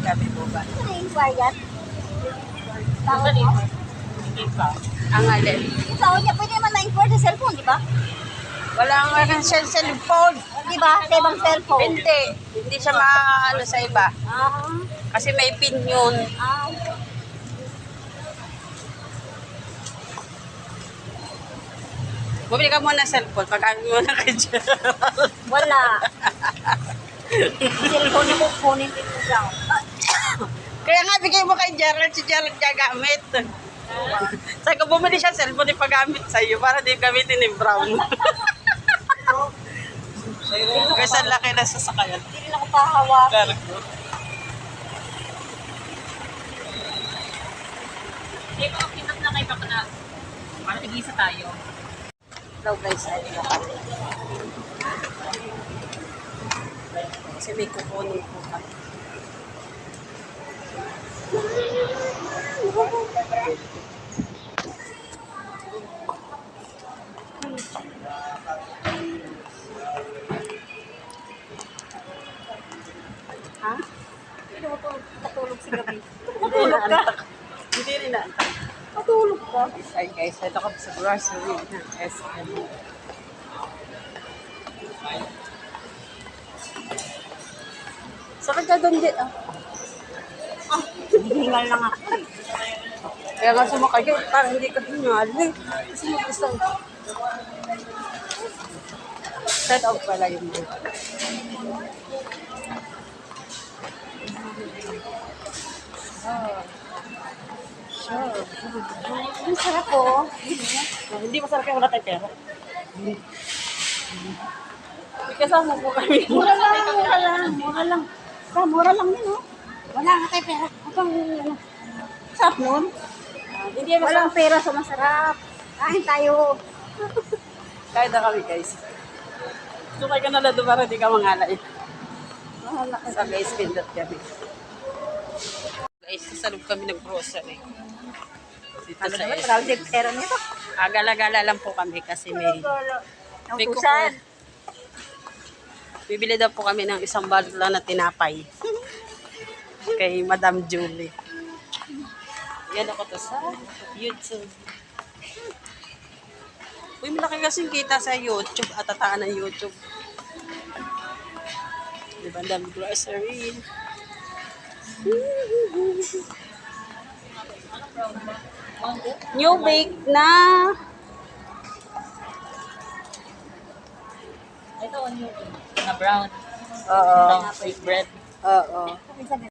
kami bukas. Ano yung bayad? Tama mo? Hindi pa. Ang alin. Sa niya, pwede naman na-import sa cellphone, di ba? Wala nga cellphone. Di ba? Sa ibang cellphone. Hindi. Hindi siya maano sa iba. Ah. Kasi may pin yun. Ah. Bumili ka muna ng cellphone. Pagkain mo na kay Gerald. Wala. Cellphone niya kukunin din mo lang. Kaya nga, bigay mo kay Gerald. Si Gerald gagamit. Sabi ko, bumili siya cellphone ipagamit sa'yo para di gamitin ni Brown. Kasi ang laki na sasakayan. Hindi rin ako pahawak. Cargo. Eh, kung kinap na kayo baka na, para tig-isa tayo. Hello guys, ay mo kami. Kasi may kukunin po kami. Ha? Hindi ako patulog sa gabi. Matulog ka? Hindi rin na. Patulog ka? Ay guys, ito kami sa grocery ng SM. Sakit ka doon din. Hihingal lang ako. Kaya nga sumakay yun, parang hindi ka hingal. Kasi mo gusto. Set out pala yun. Sure. Ang sarap po. Hindi masarap yung wala tayo pera. Kasama po kami. Mura lang, mura lang, mura lang. Mura lang yun, oh. Wala ka tayo pera. Hanggang, ano, sarap nun. Hindi Walang pera sa masarap. Kain tayo. Kahit na kami guys. Sukay ka na lang doon para di ka mangalay. Wala ka. Sa guys, pindot kami. Guys, sasalog kami ng grocery. Dito Ano sa naman, SM. marami din pera nito. Gala-gala lang po kami kasi may Ang may kusan. bibili daw po kami ng isang balot lang na tinapay. Kay Madam Julie. Yan ako to sa YouTube. Uy, malaki kasing kita sa YouTube at tataan ng YouTube. Diba, Madam Grocery. New bake na. Ito, ano, na brown. Oo. Brown sweet bread. Oo.